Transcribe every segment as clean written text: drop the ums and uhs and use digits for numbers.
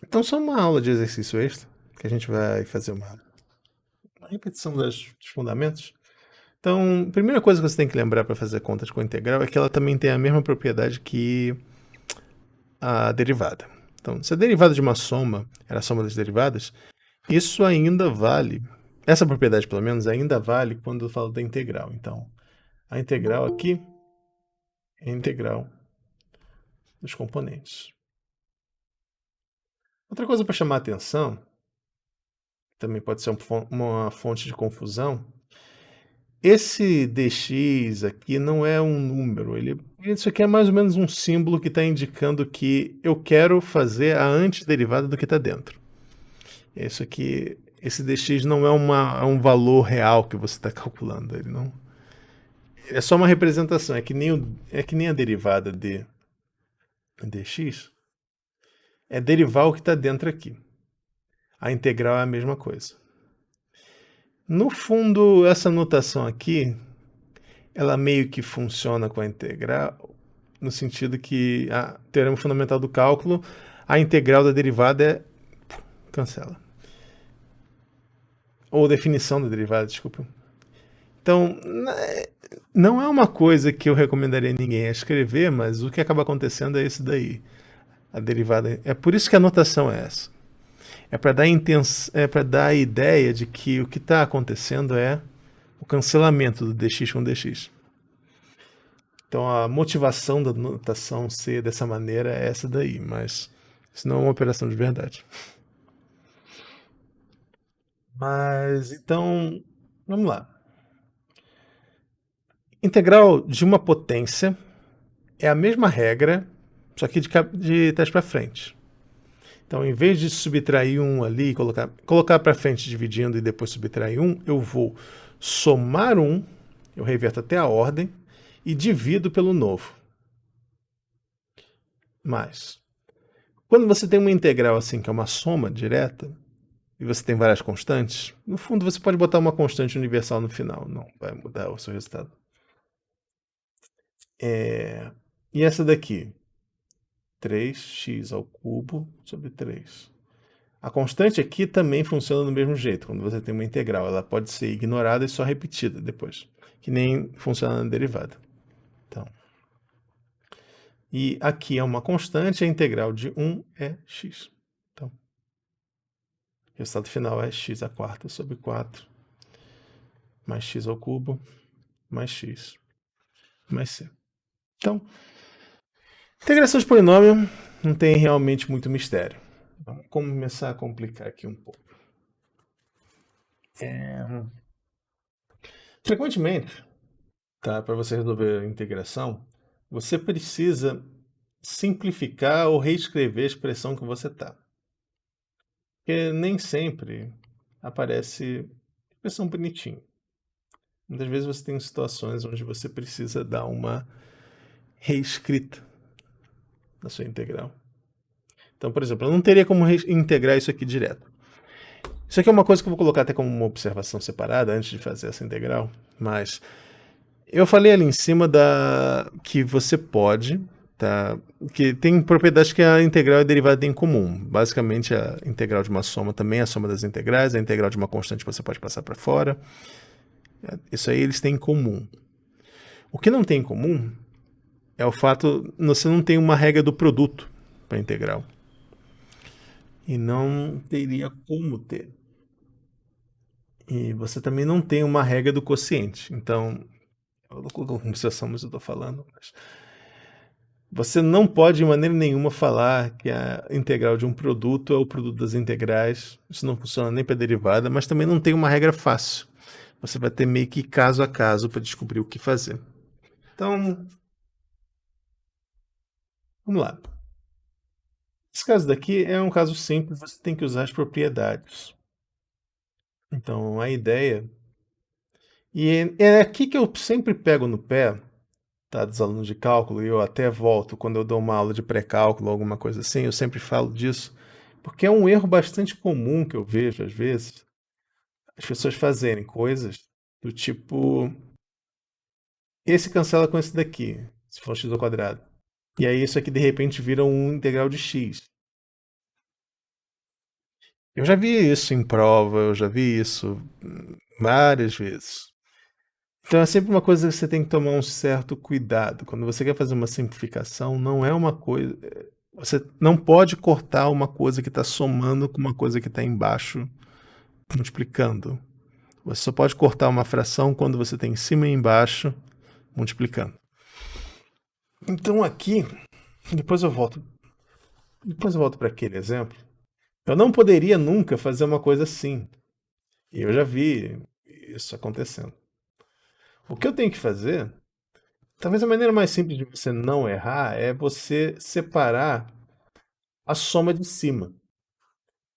Então, só uma aula de exercício extra, que a gente vai fazer uma repetição dos fundamentos. Então, a primeira coisa que você tem que lembrar para fazer contas com a integral é que ela também tem a mesma propriedade que a derivada. Então, se a derivada de uma soma era a soma das derivadas, isso ainda vale, essa propriedade pelo menos ainda vale quando eu falo da integral. Então, a integral aqui é a integral dos componentes. Outra coisa para chamar a atenção, também pode ser uma fonte de confusão, esse dx aqui não é um número, isso aqui é mais ou menos um símbolo que está indicando que eu quero fazer a antiderivada do que está dentro. Isso aqui, esse dx não é um valor real que você está calculando, ele não. É só uma representação, é que nem a derivada de dx é derivar o que está dentro aqui. A integral é a mesma coisa. No fundo, essa notação aqui, ela meio que funciona com a integral, no sentido que a teorema fundamental do cálculo, a integral da derivada é... cancela. Ou definição da derivada, desculpa. Então, não é uma coisa que eu recomendaria ninguém a escrever, mas o que acaba acontecendo é isso daí. A derivada. É por isso que a notação é essa. É para dar a ideia de que o que está acontecendo é o cancelamento do dx com dx. Então a motivação da notação ser dessa maneira é essa daí, mas isso não é uma operação de verdade. Mas então, vamos lá. Integral de uma potência é a mesma regra, só que de trás para frente. Então, em vez de subtrair um ali, colocar para frente dividindo e depois subtrair um, eu vou somar um, eu reverto até a ordem, e divido pelo novo. Mas, quando você tem uma integral assim, que é uma soma direta, e você tem várias constantes, no fundo você pode botar uma constante universal no final, não vai mudar o seu resultado. E essa daqui, 3x ao cubo sobre 3. A constante aqui também funciona do mesmo jeito, quando você tem uma integral. Ela pode ser ignorada e só repetida depois, que nem funciona na derivada. Então, e aqui é uma constante, a integral de 1 é x. Então, o resultado final é x à quarta sobre 4, mais x ao cubo, mais x, mais c. Então, integração de polinômio não tem realmente muito mistério. Vamos começar a complicar aqui um pouco. Frequentemente, tá, para você resolver a integração, você precisa simplificar ou reescrever a expressão que você está. Porque nem sempre aparece expressão bonitinha. Muitas vezes você tem situações onde você precisa dar uma reescrita na sua integral. Então, por exemplo, eu não teria como integrar isso aqui direto. Isso aqui é uma coisa que eu vou colocar até como uma observação separada antes de fazer essa integral, mas eu falei ali em cima que você pode, tá? Que tem propriedades que a integral e a derivada têm em comum. Basicamente, a integral de uma soma também é a soma das integrais, a integral de uma constante você pode passar para fora. Isso aí eles têm em comum. O que não tem em comum é o fato você não tem uma regra do produto para integral. E não teria como ter. E você também não tem uma regra do quociente. Então, eu não coloco como se mas eu estou falando. Mas você não pode de maneira nenhuma falar que a integral de um produto é o produto das integrais. Isso não funciona nem para derivada, mas também não tem uma regra fácil. Você vai ter meio que caso a caso para descobrir o que fazer. Então, vamos lá. Esse caso daqui é um caso simples, você tem que usar as propriedades. Então, a ideia... E é aqui que eu sempre pego no pé, tá, dos alunos de cálculo, e eu até volto quando eu dou uma aula de pré-cálculo, alguma coisa assim, eu sempre falo disso, porque é um erro bastante comum que eu vejo, às vezes, as pessoas fazerem coisas do tipo, esse cancela com esse daqui, se for x ao quadrado. E aí isso aqui, de repente, vira um integral de x. Eu já vi isso em prova, eu já vi isso várias vezes. Então é sempre uma coisa que você tem que tomar um certo cuidado. Quando você quer fazer uma simplificação, não é uma coisa. Você não pode cortar uma coisa que está somando com uma coisa que está embaixo multiplicando. Você só pode cortar uma fração quando você tem em cima e embaixo multiplicando. Então aqui, depois eu volto. Depois eu volto para aquele exemplo. Eu não poderia nunca fazer uma coisa assim. E eu já vi isso acontecendo. O que eu tenho que fazer, talvez a maneira mais simples de você não errar é você separar a soma de cima.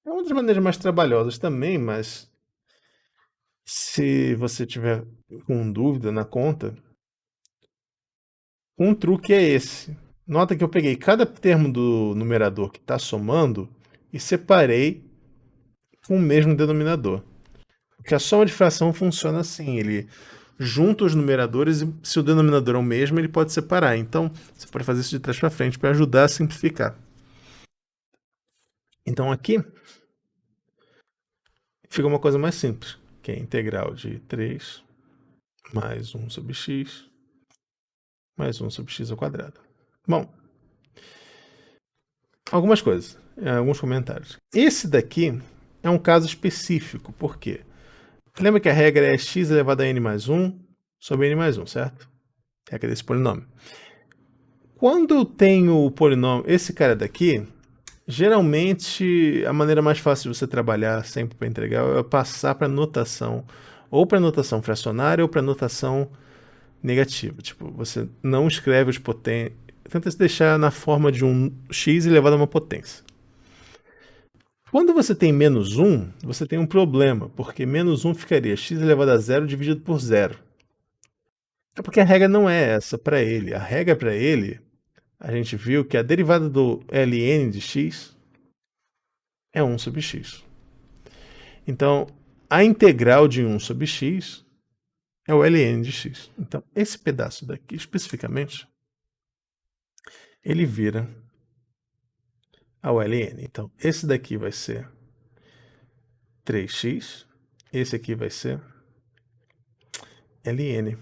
É uma das maneiras mais trabalhosas também, mas se você tiver com dúvida na conta, um truque é esse. Nota que eu peguei cada termo do numerador que está somando e separei com o mesmo denominador. Porque a soma de fração funciona assim, ele junta os numeradores e se o denominador é o mesmo, ele pode separar. Então, você pode fazer isso de trás para frente para ajudar a simplificar. Então aqui fica uma coisa mais simples, que é a integral de 3 mais 1 sobre x mais 1 sobre x ao quadrado. Bom, algumas coisas, alguns comentários. Esse daqui é um caso específico, por quê? Lembra que a regra é x elevado a n mais 1 sobre n mais 1, certo? Regra desse polinômio. Quando eu tenho o polinômio, esse cara daqui, geralmente a maneira mais fácil de você trabalhar sempre para integral é passar para notação, ou para notação fracionária ou para notação negativa. Tipo, você não escreve os potências, tenta se deixar na forma de um x elevado a uma potência. Quando você tem menos 1, você tem um problema, porque menos 1 ficaria x elevado a 0 dividido por 0. É porque a regra não é essa para ele. A regra para ele, a gente viu que a derivada do ln de x é 1 sobre x. Então, a integral de 1 sobre x é o ln de x. Então, esse pedaço daqui, especificamente, ele vira ao ln. Então, esse daqui vai ser 3x, esse aqui vai ser ln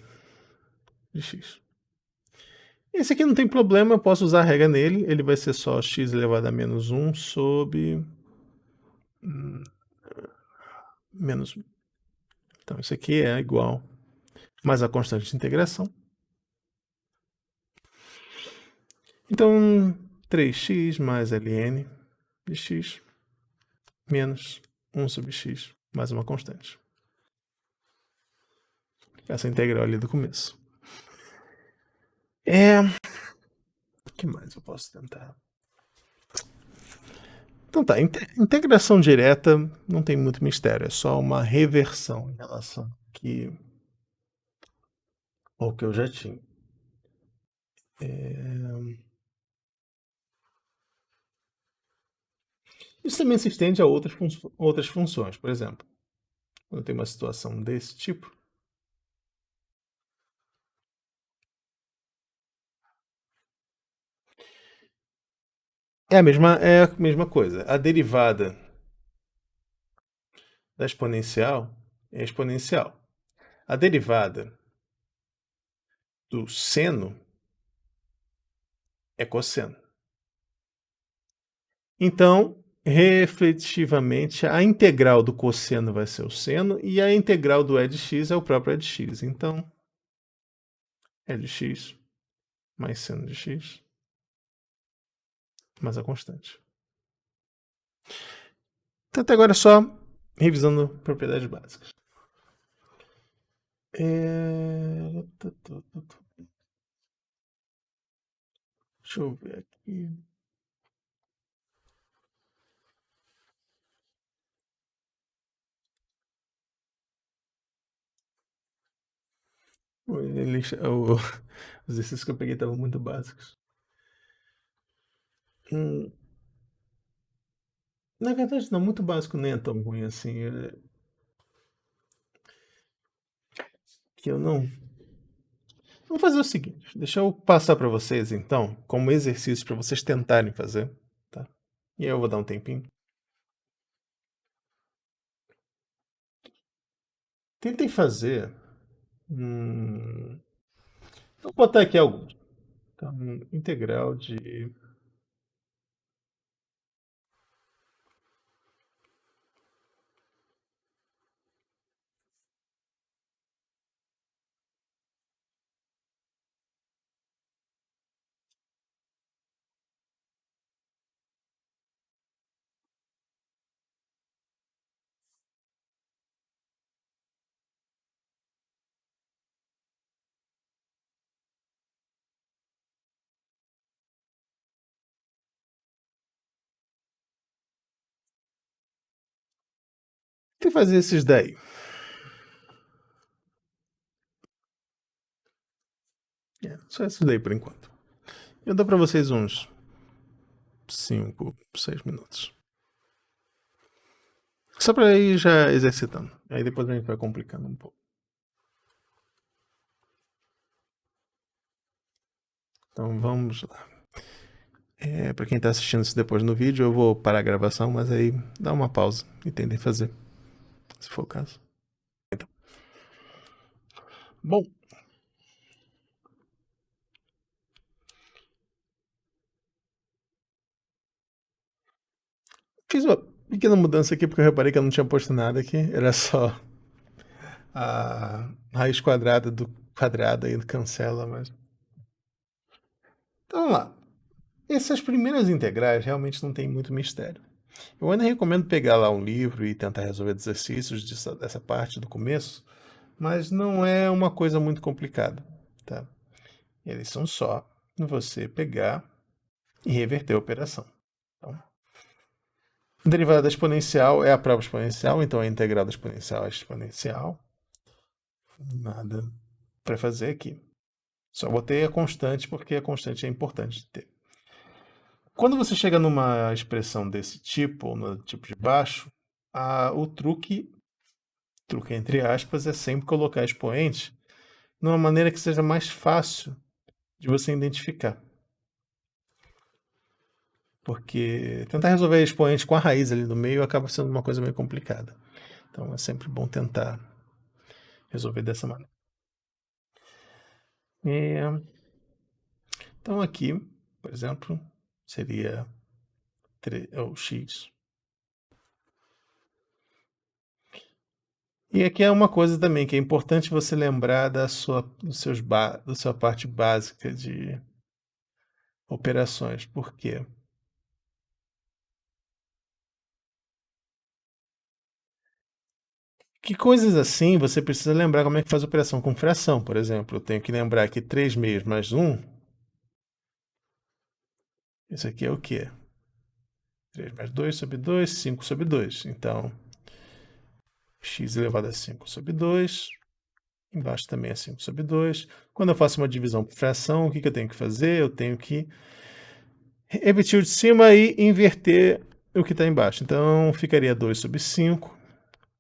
de x. Esse aqui não tem problema, eu posso usar a regra nele, ele vai ser só x elevado a menos 1 sobre menos 1. Então, isso aqui é igual mais a constante de integração. Então, 3x mais ln de x menos 1 sobre x mais uma constante. Essa integral ali do começo. O que mais eu posso tentar? Então tá, integração direta não tem muito mistério, é só uma reversão em relação ao que eu já tinha. Isso também se estende a outras funções. Por exemplo, quando eu tenho uma situação desse tipo, é a mesma coisa. A derivada da exponencial é exponencial. A derivada do seno é cosseno. Então, refletivamente, a integral do cosseno vai ser o seno e a integral do e de x é o próprio e de x. Então, e de x mais seno de x mais a constante. Então, até agora é só revisando propriedades básicas. Deixa eu ver aqui. Os exercícios que eu peguei estavam muito básicos. Na verdade, não, muito básico nem é tão ruim assim. Que eu não. Vamos fazer o seguinte: deixa eu passar para vocês, então, como exercício para vocês tentarem fazer, tá? E aí eu vou dar um tempinho. Tentem fazer. Vou botar aqui alguns. Então, integral de. Tentem fazer esses daí. Só esses daí por enquanto. Eu dou para vocês uns 5, 6 minutos. Só para ir já exercitando. Aí depois a gente vai complicando um pouco. Então vamos lá. Para quem está assistindo isso depois no vídeo, eu vou parar a gravação, mas aí dá uma pausa e tentem fazer, se for o caso. Então, bom, fiz uma pequena mudança aqui porque eu reparei que eu não tinha posto nada aqui. Era só a raiz quadrada do quadrado aí cancela, mas. Então vamos lá. Essas primeiras integrais realmente não tem muito mistério. Eu ainda recomendo pegar lá um livro e tentar resolver exercícios dessa parte do começo, mas não é uma coisa muito complicada, tá? Eles são só você pegar e reverter a operação. Então, a derivada exponencial é a própria exponencial, então a integral da exponencial é exponencial. Nada para fazer aqui. Só botei a constante porque a constante é importante de ter. Quando você chega numa expressão desse tipo, ou no tipo de baixo, o truque entre aspas, é sempre colocar expoente numa maneira que seja mais fácil de você identificar. Porque tentar resolver expoente com a raiz ali no meio acaba sendo uma coisa meio complicada. Então é sempre bom tentar resolver dessa maneira. Então aqui, por exemplo, seria o x. E aqui é uma coisa também que é importante você lembrar da sua parte básica de operações. Por quê? Que coisas assim você precisa lembrar como é que faz operação com fração, por exemplo. Eu tenho que lembrar que 3 meios mais 1, isso aqui é o quê? 3 mais 2 sobre 2, 5 sobre 2. Então, x elevado a 5 sobre 2, embaixo também é 5 sobre 2. Quando eu faço uma divisão por fração, o que eu tenho que fazer? Eu tenho que repetir o de cima e inverter o que está embaixo. Então, ficaria 2 sobre 5,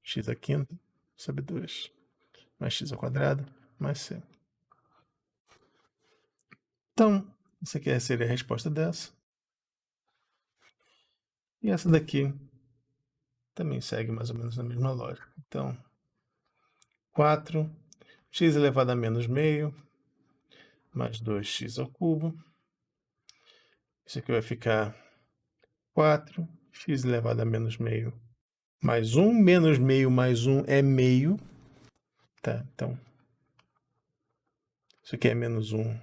x à quinta, sobre 2, mais x ao quadrado, mais c. Então, isso aqui seria a resposta dessa. E essa daqui também segue mais ou menos na mesma lógica. Então, 4, x elevado a menos meio, mais 2x ao cubo. Isso aqui vai ficar 4, x elevado a menos meio, mais 1, menos meio mais 1 é meio. Tá, então, isso aqui é menos 1,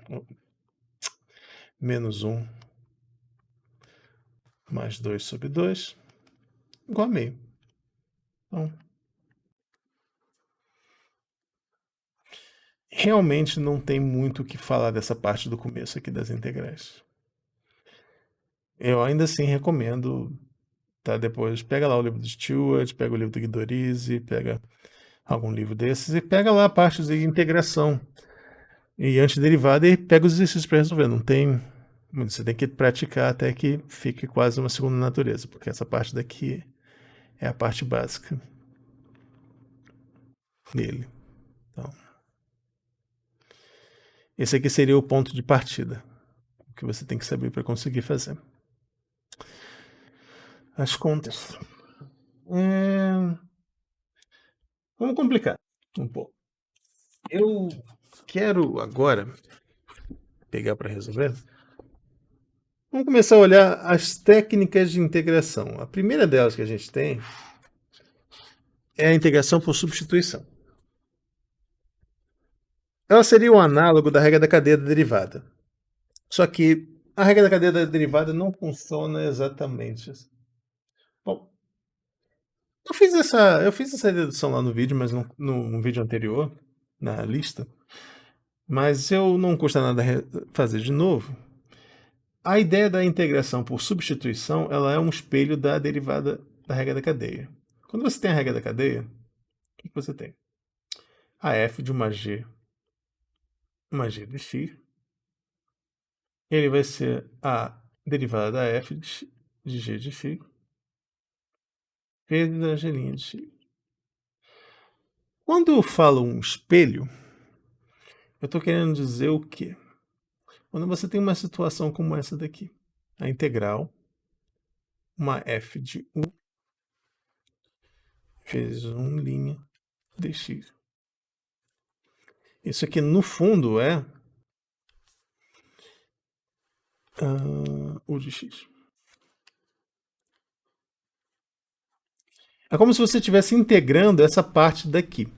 menos 1, mais 2 sobre 2, igual a meio. Então, realmente não tem muito o que falar dessa parte do começo aqui das integrais. Eu ainda assim recomendo, tá? Depois pega lá o livro do Stewart, pega o livro do Guidorizi, pega algum livro desses e pega lá a parte de integração e antiderivada e pega os exercícios para resolver. Não tem, você tem que praticar até que fique quase uma segunda natureza, porque essa parte daqui é a parte básica dele. Então, esse aqui seria o ponto de partida que você tem que saber para conseguir fazer as contas. Vamos complicar. um pouco. Eu quero agora pegar para resolver. Vamos começar a olhar as técnicas de integração. A primeira delas que a gente tem é a integração por substituição. Ela seria o análogo da regra da cadeia da derivada. Só que a regra da cadeia da derivada não funciona exatamente assim. Bom, eu fiz essa dedução lá no vídeo, mas no vídeo anterior, na lista, mas eu não custa nada fazer de novo. A ideia da integração por substituição, ela é um espelho da derivada da regra da cadeia. Quando você tem a regra da cadeia, o que você tem? A f de uma g de x, ele vai ser a derivada da f de g de x vezes a g' de x. Quando eu falo um espelho, eu estou querendo dizer o quê? Quando você tem uma situação como essa daqui, a integral, uma f de 1 vezes 1' dx. Isso aqui, no fundo, é o de x. É como se você estivesse integrando essa parte daqui.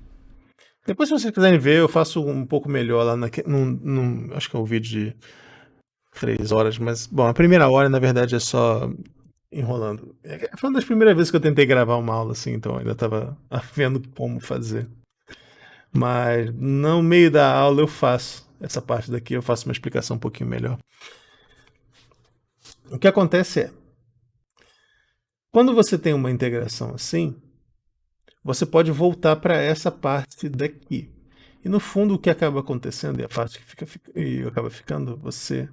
Depois, se vocês quiserem ver, eu faço um pouco melhor lá acho que é um vídeo de 3 horas, mas, bom, a primeira hora, na verdade, é só enrolando. Foi uma das primeiras vezes que eu tentei gravar uma aula assim, então eu ainda estava vendo como fazer. Mas no meio da aula eu faço essa parte daqui, eu faço uma explicação um pouquinho melhor. O que acontece é, quando você tem uma integração assim, você pode voltar para essa parte daqui. E no fundo o que acaba acontecendo, e a parte que acaba ficando, você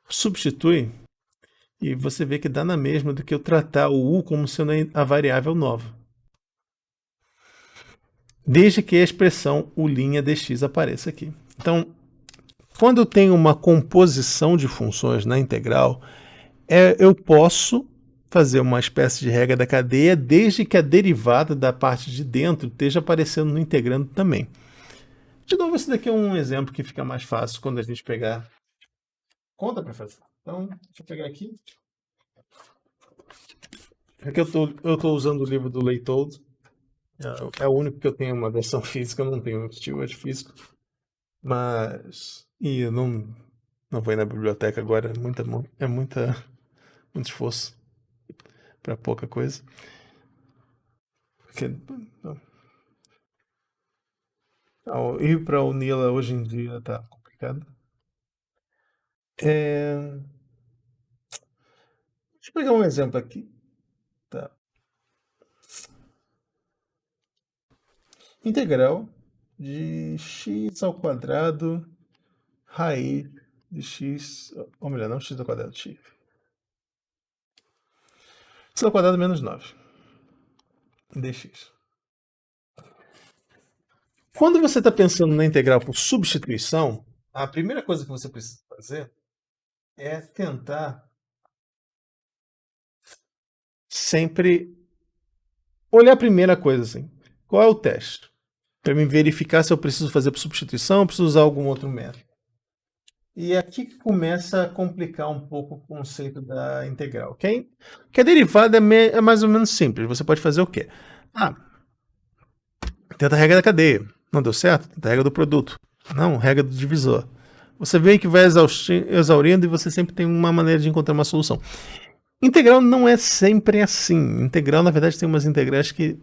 substitui e você vê que dá na mesma do que eu tratar o u como sendo a variável nova. Desde que a expressão u' dx apareça aqui. Então, quando eu tenho uma composição de funções na integral, eu posso fazer uma espécie de regra da cadeia desde que a derivada da parte de dentro esteja aparecendo no integrando também. De novo, esse daqui é um exemplo que fica mais fácil quando a gente pegar conta para fazer. Então, deixa eu pegar aqui. Aqui eu tô usando o livro do Leitold. É o único que eu tenho uma versão física, eu não tenho um steward físico. Mas. E eu não vou ir na biblioteca agora, muito esforço para pouca coisa. Porque, ir para a Unila hoje em dia tá complicado. Deixa eu pegar um exemplo aqui. Tá. Integral de x ao quadrado raiz de x, ou melhor, não x ao quadrado, x. X ao quadrado menos 9 dx. Quando você está pensando na integral por substituição, a primeira coisa que você precisa fazer é tentar sempre olhar a primeira coisa assim. Qual é o teste? Para me verificar se eu preciso fazer por substituição ou preciso usar algum outro método. E aqui que começa a complicar um pouco o conceito da integral. Que a derivada é mais ou menos simples. Você pode fazer o quê? Tenta a regra da cadeia. Não deu certo? Tenta a regra do produto. Não, regra do divisor. Você vê que vai exaurindo e você sempre tem uma maneira de encontrar uma solução. Integral não é sempre assim. Integral, na verdade, tem umas integrais que...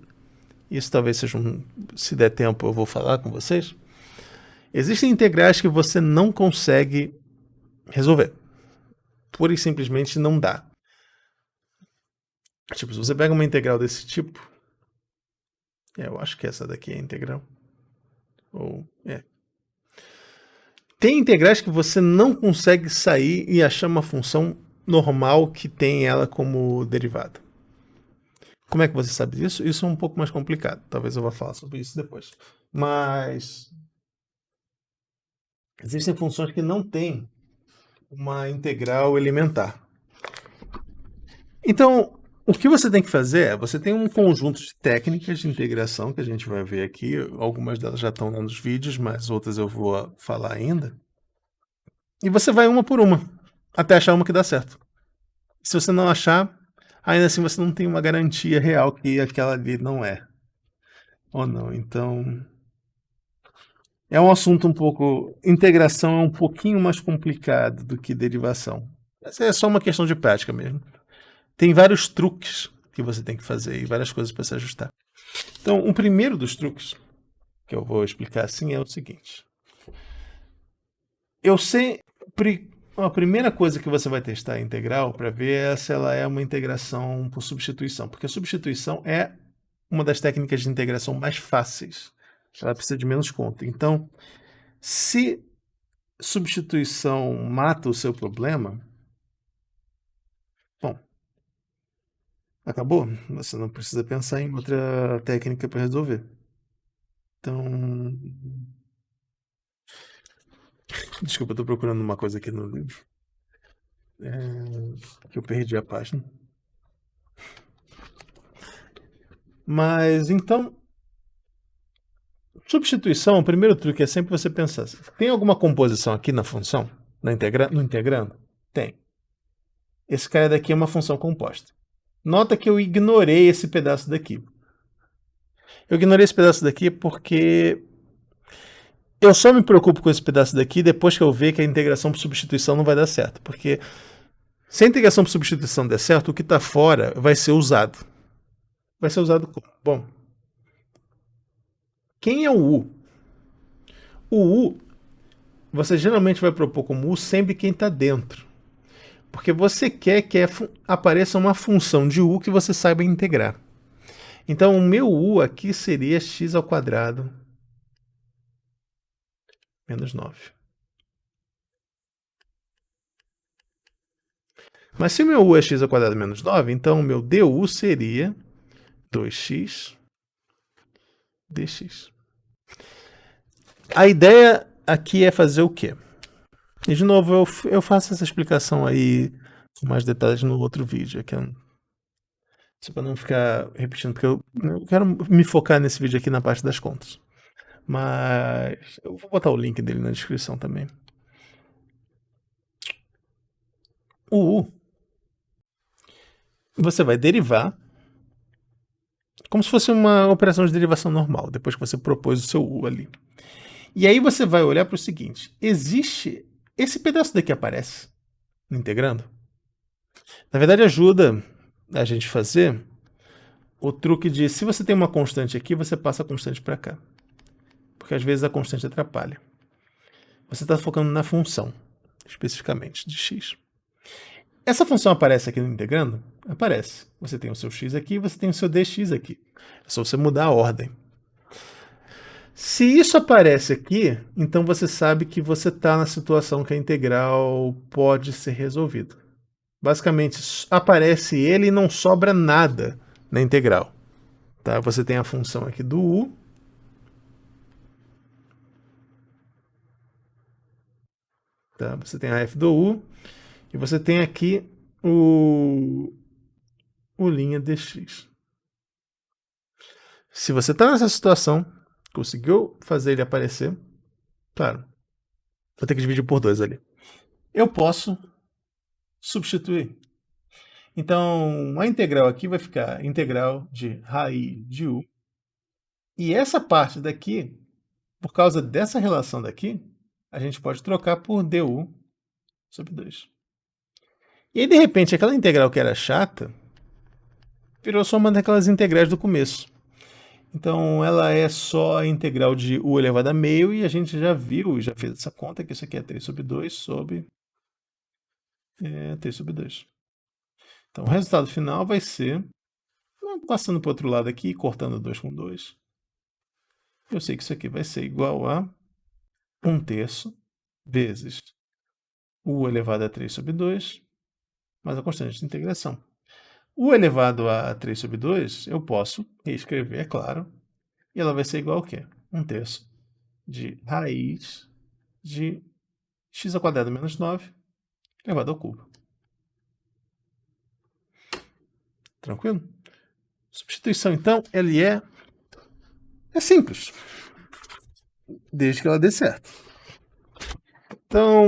Isso talvez seja se der tempo, eu vou falar com vocês. Existem integrais que você não consegue resolver. Pura e simplesmente não dá. Tipo, se você pega uma integral desse tipo... eu acho que essa daqui é a integral. Tem integrais que você não consegue sair e achar uma função normal que tem ela como derivada. Como é que você sabe disso? Isso é um pouco mais complicado. Talvez eu vá falar sobre isso depois. Mas existem funções que não têm uma integral elementar. Então, o que você tem que fazer é, você tem um conjunto de técnicas de integração que a gente vai ver aqui, algumas delas já estão lá nos vídeos, mas outras eu vou falar ainda. E você vai uma por uma, até achar uma que dá certo. Se você não achar, ainda assim você não tem uma garantia real que aquela ali não é. Ou não, então... É um assunto um pouco... Integração é um pouquinho mais complicado do que derivação. Mas é só uma questão de prática mesmo. Tem vários truques que você tem que fazer e várias coisas para se ajustar. Então, o primeiro dos truques, que eu vou explicar assim, é o seguinte. Eu sempre... A primeira coisa que você vai testar a integral para ver é se ela é uma integração por substituição. Porque a substituição é uma das técnicas de integração mais fáceis. Ela precisa de menos conta. Então, se substituição mata o seu problema, bom, acabou. Você não precisa pensar em outra técnica para resolver. Então, desculpa, eu estou procurando uma coisa aqui no livro. Que eu perdi a página. Mas, então, substituição, o primeiro truque é sempre você pensar, tem alguma composição aqui na função? No integrando? Tem. Esse cara daqui é uma função composta. Nota que eu ignorei esse pedaço daqui. Eu ignorei esse pedaço daqui porque eu só me preocupo com esse pedaço daqui depois que eu ver que a integração por substituição não vai dar certo. Porque se a integração por substituição der certo, o que está fora vai ser usado. Vai ser usado como? Bom, quem é o U? O U, você geralmente vai propor como U sempre quem está dentro. Porque você quer que apareça uma função de U que você saiba integrar. Então, o meu U aqui seria x ao quadrado menos 9. Mas se o meu U é x ao quadrado menos 9, então o meu du seria 2x dx. A ideia aqui é fazer o quê? E de novo, eu faço essa explicação aí com mais detalhes no outro vídeo. Aqui só para não ficar repetindo, porque eu quero me focar nesse vídeo aqui na parte das contas. Mas eu vou botar o link dele na descrição também. O U, você vai derivar como se fosse uma operação de derivação normal, depois que você propôs o seu U ali. E aí você vai olhar para o seguinte, existe... Esse pedaço daqui aparece no integrando? Na verdade, ajuda a gente fazer o truque de, se você tem uma constante aqui, você passa a constante para cá. Porque às vezes a constante atrapalha. Você está focando na função, especificamente, de x. Essa função aparece aqui no integrando? Aparece. Você tem o seu x aqui, você tem o seu dx aqui. É só você mudar a ordem. Se isso aparece aqui, então você sabe que você está na situação que a integral pode ser resolvida. Basicamente, aparece ele e não sobra nada na integral. Tá? Você tem a função aqui do u. Tá? Você tem a f do u. E você tem aqui o linha dx. Se você está nessa situação, conseguiu fazer ele aparecer, claro, vou ter que dividir por 2 ali. Eu posso substituir. Então, a integral aqui vai ficar integral de raiz de u. E essa parte daqui, por causa dessa relação daqui, a gente pode trocar por du sobre 2. E aí, de repente, aquela integral que era chata, virou só uma daquelas integrais do começo. Então, ela é só a integral de u elevado a meio, e a gente já viu, já fez essa conta, que isso aqui é 3 sobre 2 sobre 3 sobre 2. Então, o resultado final vai ser, passando para o outro lado aqui, cortando 2 com 2, eu sei que isso aqui vai ser igual a 1/3 vezes u elevado a 3 sobre 2, mais a constante de integração. U elevado a 3 sobre 2, eu posso reescrever, é claro, e ela vai ser igual ao quê? 1/3 de raiz de x ao quadrado menos 9 elevado ao cubo. Tranquilo? Substituição, então, ele é simples, desde que ela dê certo. Então,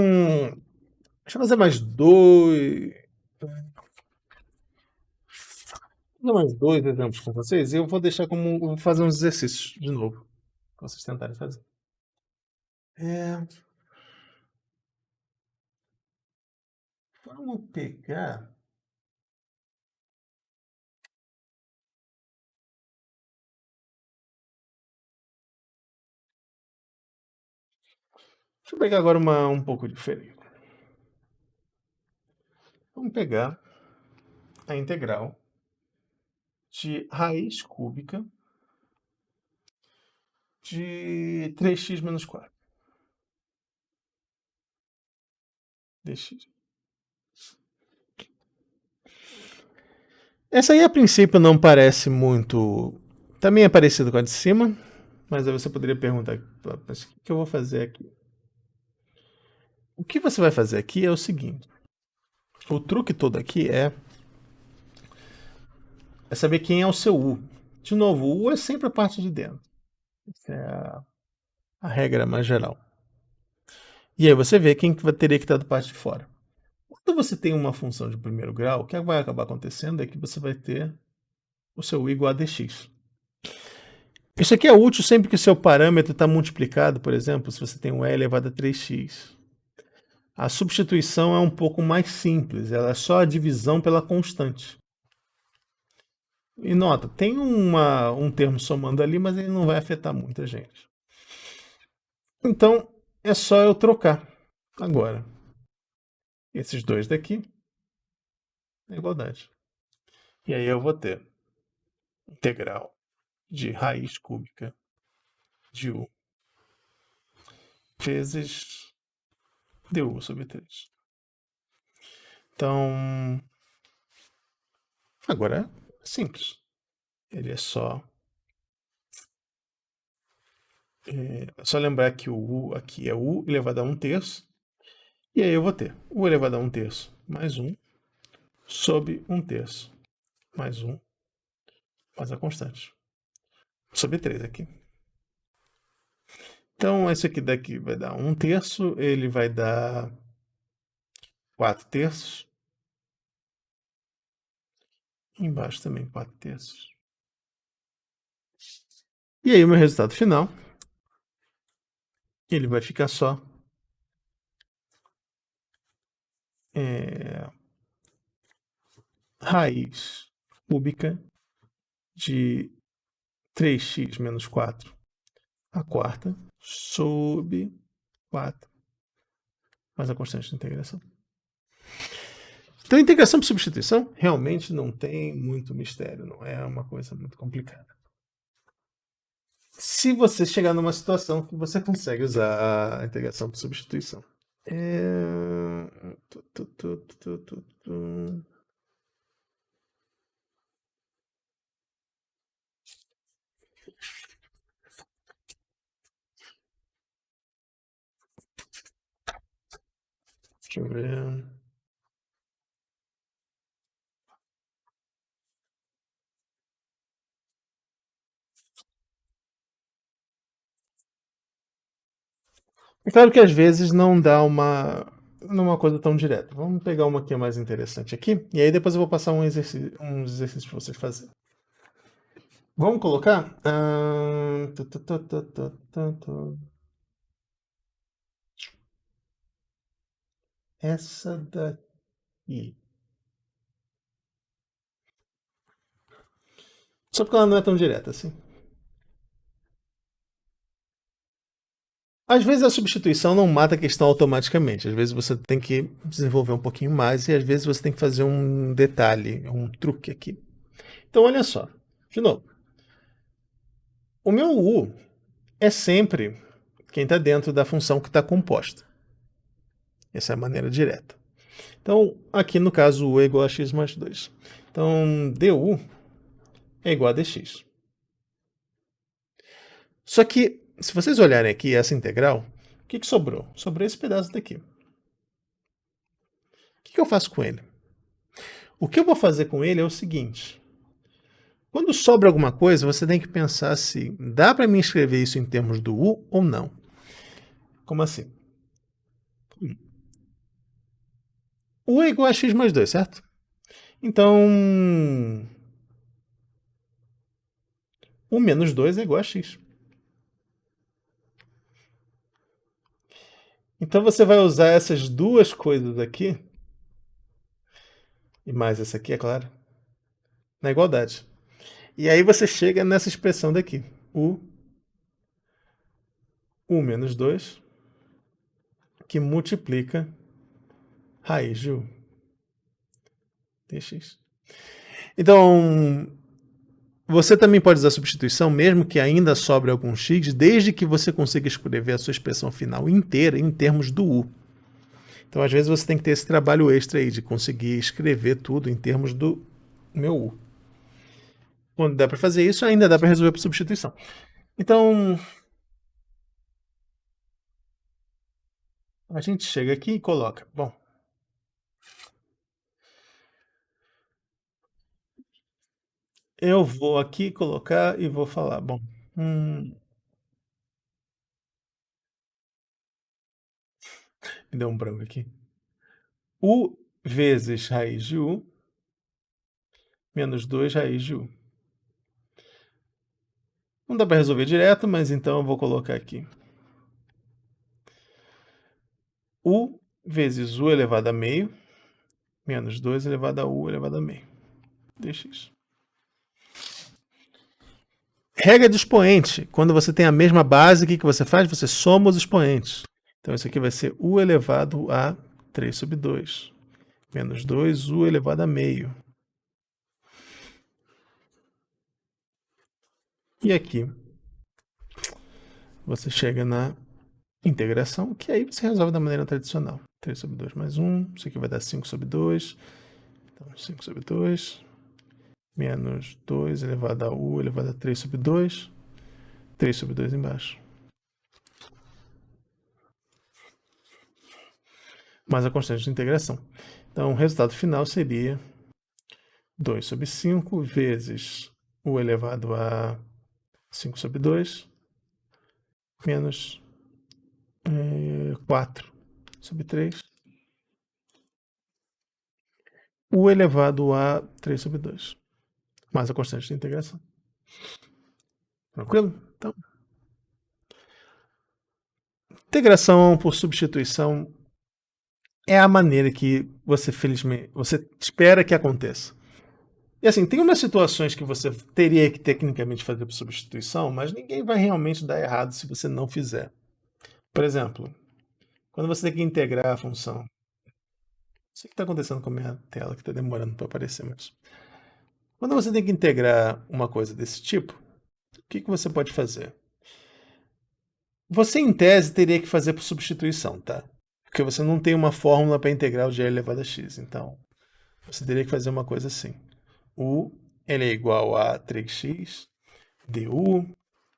deixa eu fazer mais dois exemplos com vocês e eu vou deixar como vou fazer uns exercícios de novo para vocês tentarem fazer. Vamos pegar. Deixa eu pegar agora um pouco diferente. Vamos pegar a integral de raiz cúbica de 3x menos 4 dx. Essa aí, a princípio, não parece muito... Também é parecido com a de cima, mas aí você poderia perguntar, mas o que eu vou fazer aqui? O que você vai fazer aqui é o seguinte. O truque todo aqui é saber quem é o seu U. De novo, o U é sempre a parte de dentro. Essa é a regra mais geral. E aí você vê quem teria que estar do parte de fora. Quando você tem uma função de primeiro grau, o que vai acabar acontecendo é que você vai ter o seu U igual a dx. Isso aqui é útil sempre que o seu parâmetro está multiplicado, por exemplo, se você tem um e elevado a 3x. A substituição é um pouco mais simples, ela é só a divisão pela constante. E nota, tem um termo somando ali, mas ele não vai afetar muita gente. Então, é só eu trocar agora esses dois daqui na igualdade. E aí eu vou ter integral de raiz cúbica de U vezes du sobre 3. Então, agora é simples. Ele é só lembrar que o U aqui é U elevado a 1/3. E aí eu vou ter U elevado a 1/3 mais 1 sobre 1/3 mais 1 mais a constante. Sobre 3 aqui. Então, isso aqui daqui vai dar 1/3, ele vai dar 4/3. Embaixo também 4/3. E aí o meu resultado final, ele vai ficar só raiz cúbica de 3x menos 4 a quarta sobre 4 mais a constante de integração. Então, a integração por substituição realmente não tem muito mistério, não é uma coisa muito complicada. Se você chegar numa situação que você consegue usar a integração por substituição. Deixa eu ver. É claro que às vezes não dá uma coisa tão direta. Vamos pegar uma que é mais interessante aqui, e aí depois eu vou passar uns exercícios para vocês fazerem. Vamos colocar... essa daqui. Só porque ela não é tão direta assim. Às vezes a substituição não mata a questão automaticamente. Às vezes você tem que desenvolver um pouquinho mais e às vezes você tem que fazer um detalhe, um truque aqui. Então, olha só. De novo. O meu U é sempre quem está dentro da função que está composta. Essa é a maneira direta. Então, aqui no caso, U é igual a x mais 2. Então, du é igual a dx. Só que, se vocês olharem aqui essa integral, o que sobrou? Sobrou esse pedaço daqui. O que eu faço com ele? O que eu vou fazer com ele é o seguinte. Quando sobra alguma coisa, você tem que pensar se dá para mim escrever isso em termos do U ou não. Como assim? U é igual a x mais 2, certo? Então, U menos 2 é igual a x. Então você vai usar essas duas coisas aqui, e mais essa aqui, é claro, na igualdade. E aí você chega nessa expressão daqui. U menos 2, que multiplica raiz de U. Dx. Então, você também pode usar substituição, mesmo que ainda sobre algum x, desde que você consiga escrever a sua expressão final inteira em termos do U. Então, às vezes, você tem que ter esse trabalho extra aí de conseguir escrever tudo em termos do meu U. Quando dá para fazer isso, ainda dá para resolver por substituição. Então, a gente chega aqui e coloca. Bom, eu vou aqui colocar e vou falar. Bom, me deu um branco aqui. U vezes raiz de U menos 2 raiz de U. Não dá para resolver direto, mas então eu vou colocar aqui. U vezes U elevado a meio menos 2 elevado a U elevado a meio. Dx. Regra de expoente. Quando você tem a mesma base, o que você faz? Você soma os expoentes. Então isso aqui vai ser U elevado a 3 sobre 2 menos 2U elevado a meio. E aqui você chega na integração, que aí você resolve da maneira tradicional. 3 sobre 2 mais 1, isso aqui vai dar 5 sobre 2. Então, 5 sobre 2, menos 2 elevado a U elevado a 3 sobre 2. 3 sobre 2 embaixo. Mais a constante de integração. Então, o resultado final seria 2 sobre 5 vezes U elevado a 5 sobre 2, menos 4 sobre 3, U elevado a 3 sobre 2, mais a constante de integração. Tranquilo? Então, integração por substituição é a maneira que você, felizmente, você espera que aconteça. E assim, tem umas situações que você teria que tecnicamente fazer por substituição, mas ninguém vai realmente dar errado se você não fizer. Por exemplo, quando você tem que integrar a função. Não sei o que está acontecendo com a minha tela, que está demorando para aparecer, mas. Quando você tem que integrar uma coisa desse tipo, o que você pode fazer? Você, em tese, teria que fazer por substituição, tá? Porque você não tem uma fórmula para integrar o g elevado a x. Então, você teria que fazer uma coisa assim. U ele é igual a 3x, du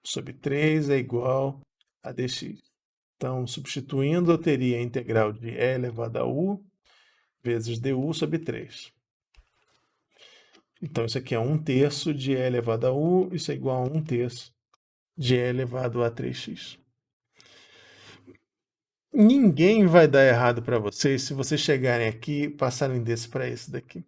sobre 3 é igual a dx. Então, substituindo, eu teria a integral de e elevado a u vezes du sobre 3. Então, isso aqui é 1/3 de e elevado a u, isso é igual a 1/3 de e elevado a 3x. Ninguém vai dar errado para vocês se vocês chegarem aqui e passarem desse para esse daqui.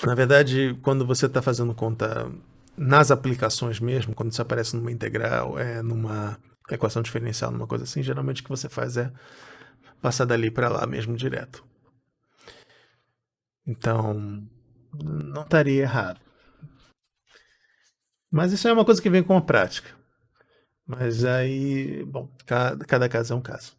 Na verdade, quando você está fazendo conta nas aplicações mesmo, quando isso aparece numa integral, numa equação diferencial, numa coisa assim, geralmente o que você faz é passar dali para lá mesmo direto. Então, não estaria errado. Mas isso é uma coisa que vem com a prática. Mas aí, bom, cada caso é um caso.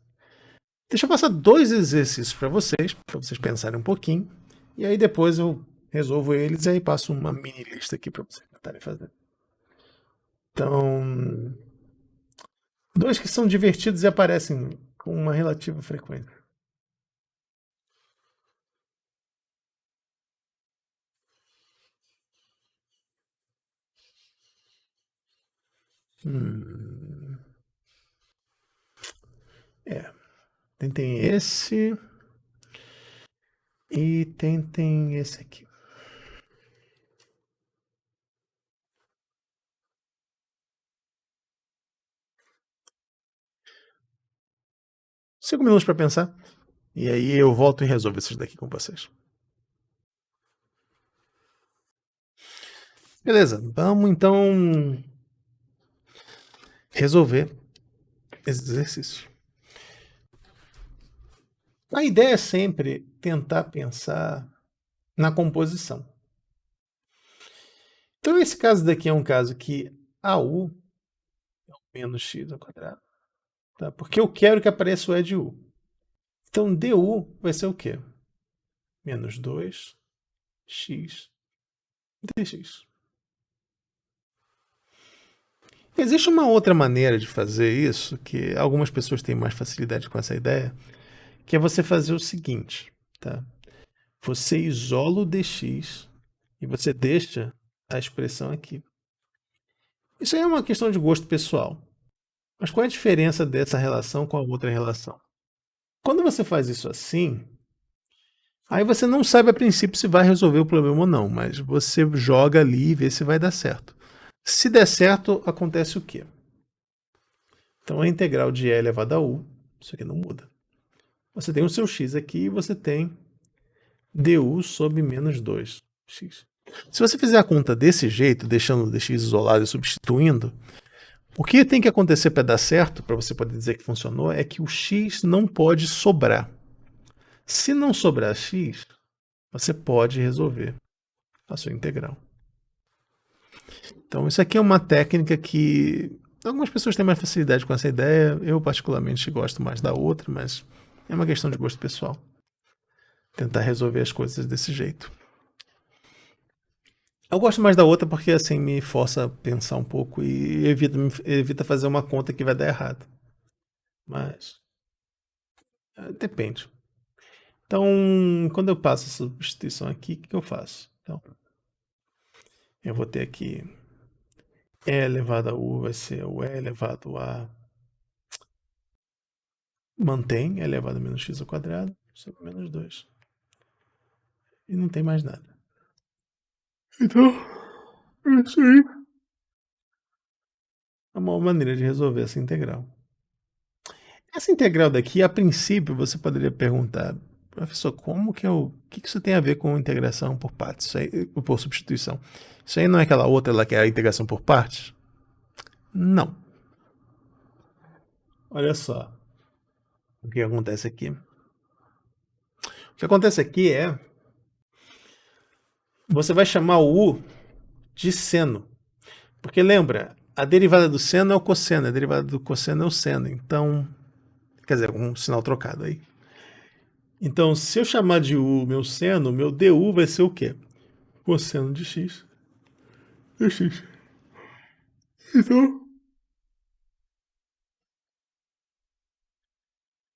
Deixa eu passar 2 exercícios para vocês pensarem um pouquinho. E aí depois eu resolvo eles e aí passo uma mini lista aqui para vocês tentarem fazer. Então, 2 que são divertidos e aparecem com uma relativa frequência. Tentem esse e tentem esse aqui. 5 minutos para pensar. E aí eu volto e resolvo isso daqui com vocês. Beleza, vamos então resolver esse exercício. A ideia é sempre tentar pensar na composição. Então esse caso daqui é um caso que AU é o menos x ao quadrado. Tá? Porque eu quero que apareça o E de U. Então DU vai ser o quê? Menos 2x dx. Existe uma outra maneira de fazer isso, que algumas pessoas têm mais facilidade com essa ideia, que é você fazer o seguinte, tá? Você isola o dx e você deixa a expressão aqui. Isso aí é uma questão de gosto pessoal. Mas qual é a diferença dessa relação com a outra relação? Quando você faz isso assim, aí você não sabe a princípio se vai resolver o problema ou não, mas você joga ali e vê se vai dar certo. Se der certo, acontece o quê? Então a integral de e elevado a u, isso aqui não muda. Você tem o seu x aqui e você tem du sobre menos 2x. Se você fizer a conta desse jeito, deixando o dx isolado e substituindo, o que tem que acontecer para dar certo, para você poder dizer que funcionou, é que o x não pode sobrar. Se não sobrar x, você pode resolver a sua integral. Então, isso aqui é uma técnica que algumas pessoas têm mais facilidade com essa ideia. Eu, particularmente, gosto mais da outra, mas é uma questão de gosto pessoal. Tentar resolver as coisas desse jeito. Eu gosto mais da outra porque, assim, me força a pensar um pouco e evita fazer uma conta que vai dar errado. Mas depende. Então, quando eu passo a substituição aqui, o que eu faço? Então, eu vou ter aqui e elevado a u vai ser o e elevado a... Mantém e elevado a menos x ao quadrado sobre menos 2. E não tem mais nada. Então, é isso aí. É uma maneira de resolver essa integral. Essa integral daqui, a princípio, você poderia perguntar, professor, como que o que isso tem a ver com integração por partes, isso aí, por substituição? Isso aí não é aquela outra lá que é a integração por partes? Não. Olha só o que acontece aqui. O que acontece aqui é, você vai chamar o u de seno. Porque lembra, a derivada do seno é o cosseno, a derivada do cosseno é o seno. Então, quer dizer, um sinal trocado aí. Então, se eu chamar de u meu seno, meu du vai ser o quê? Cosseno de x. De x. Então,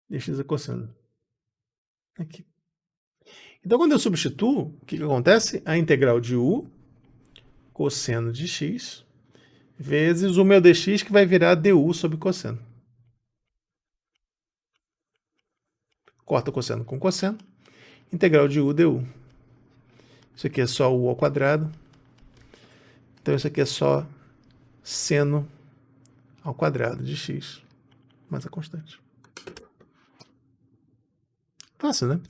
dx é cosseno. Aqui. Então, quando eu substituo, o que acontece? A integral de u, cosseno de x, vezes o meu dx, que vai virar du sobre cosseno. Corta cosseno com cosseno. Integral de u du. Isso aqui é só u ao quadrado. Então, isso aqui é só seno ao quadrado de x, mais a constante. Fácil, né?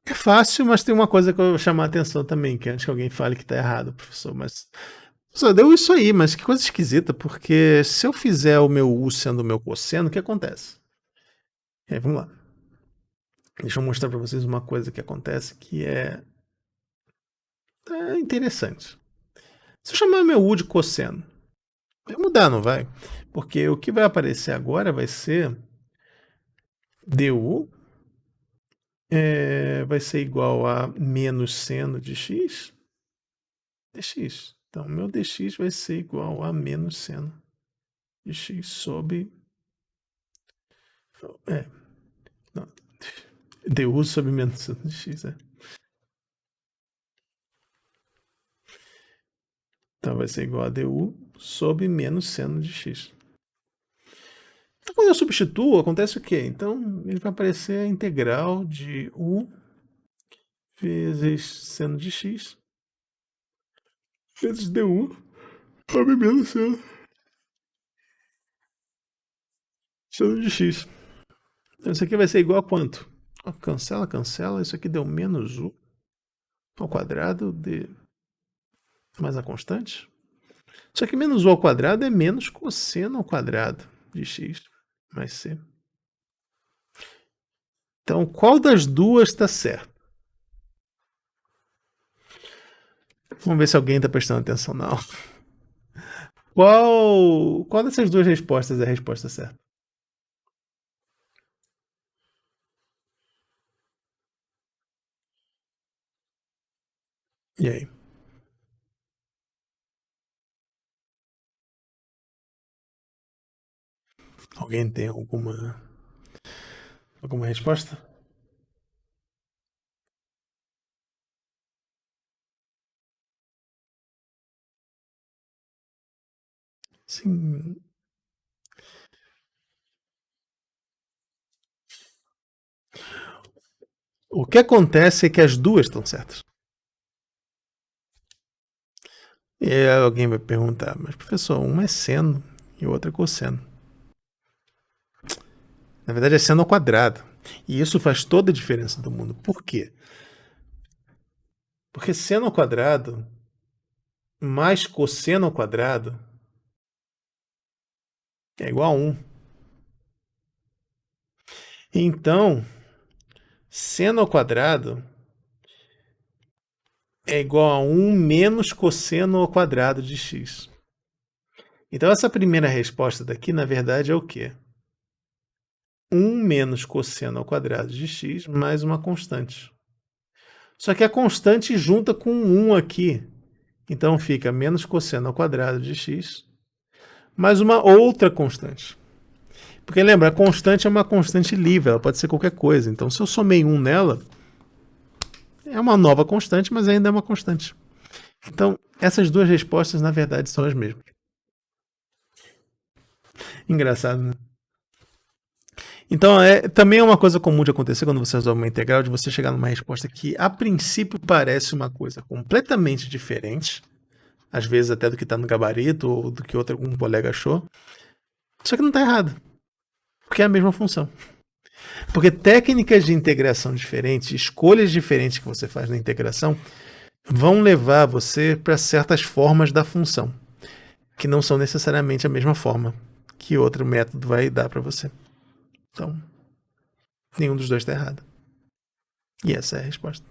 É fácil, mas tem uma coisa que eu vou chamar a atenção também, que antes que alguém fale que está errado, professor, mas... Professor, deu isso aí, mas que coisa esquisita, porque se eu fizer o meu u sendo o meu cosseno, o que acontece? Vamos lá. Deixa eu mostrar para vocês uma coisa que acontece que é interessante. Se eu chamar meu u de cosseno, vai mudar, não vai? Porque o que vai aparecer agora vai ser du vai ser igual a menos seno de x dx. Então, meu dx vai ser igual a menos seno de x sobre... Não, du sobre menos seno de x, Então, vai ser igual a du sobre menos seno de x. Então, quando eu substituo, acontece o quê? Então, ele vai aparecer a integral de u vezes seno de x vezes d1 sobre menos seno de x. Então, isso aqui vai ser igual a quanto? Cancela, cancela. Isso aqui deu menos u ao quadrado de mais a constante. Só que menos u ao quadrado é menos cosseno ao quadrado de x mais c. Então, qual das duas está certo? Vamos ver se alguém está prestando atenção na aula. Qual dessas duas respostas é a resposta certa? E aí? Alguém tem alguma resposta? Sim. O que acontece é que as duas estão certas. E aí alguém vai perguntar, mas professor, uma é seno e o outro é cosseno. Na verdade é seno ao quadrado. E isso faz toda a diferença do mundo. Por quê? Porque seno ao quadrado mais cosseno ao quadrado é igual a 1. Então, seno ao quadrado é igual a 1 menos cosseno ao quadrado de x. Então, essa primeira resposta daqui, na verdade, é o quê? 1 menos cosseno ao quadrado de x mais uma constante. Só que a constante junta com 1 aqui. Então, fica menos cosseno ao quadrado de x mais uma outra constante. Porque lembra, a constante é uma constante livre, ela pode ser qualquer coisa. Então, se eu somei 1 nela, é uma nova constante, mas ainda é uma constante. Então, essas duas respostas, na verdade, são as mesmas. Engraçado, né? Então, também é uma coisa comum de acontecer quando você resolve uma integral, de você chegar numa resposta que, a princípio, parece uma coisa completamente diferente, às vezes até do que está no gabarito ou do que um colega achou, só que não está errado, porque é a mesma função. Porque técnicas de integração diferentes, escolhas diferentes que você faz na integração, vão levar você para certas formas da função, que não são necessariamente a mesma forma que outro método vai dar para você. Então, nenhum dos dois está errado. E essa é a resposta.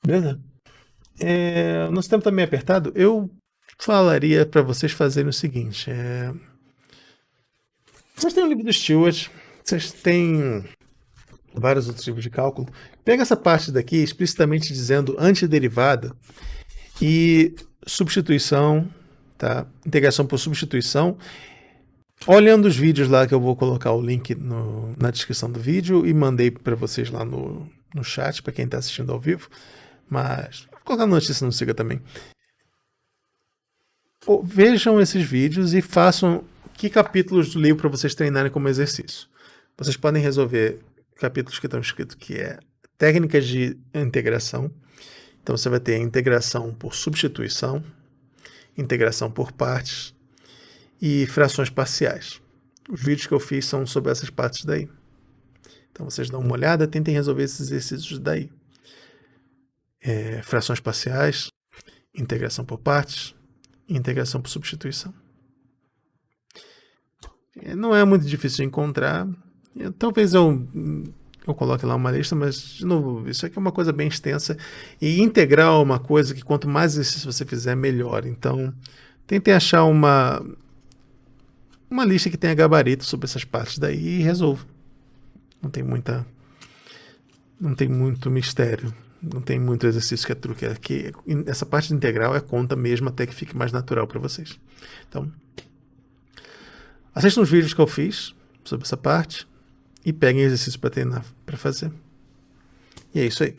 Beleza? Nosso tempo está meio apertado. Eu falaria para vocês fazerem o seguinte. Vocês têm o livro do Stewart, vocês têm vários outros tipos de cálculo. Pega essa parte daqui explicitamente dizendo antiderivada e substituição, tá? Integração por substituição. Olhando os vídeos lá, que eu vou colocar o link na descrição do vídeo e mandei para vocês lá no chat, para quem está assistindo ao vivo, mas vou colocar na notícia no Siga também. Vejam esses vídeos e façam que capítulos do livro para vocês treinarem como exercício. Vocês podem resolver capítulos que estão escritos que é técnicas de integração. Então você vai ter integração por substituição, integração por partes e frações parciais. Os vídeos que eu fiz são sobre essas partes daí. Então vocês dão uma olhada, tentem resolver esses exercícios daí. Frações parciais, integração por partes e integração por substituição. Não é muito difícil de encontrar. Talvez eu coloque lá uma lista, mas, de novo, isso aqui é uma coisa bem extensa. E integral é uma coisa que quanto mais exercício você fizer, melhor. Então, tentem achar uma lista que tenha gabarito sobre essas partes daí e resolva. Não tem muito mistério. Não tem muito exercício que é truque. Essa parte de integral é conta mesmo até que fique mais natural para vocês. Então, assistam os vídeos que eu fiz sobre essa parte e peguem exercício para treinar, para fazer. E é isso aí.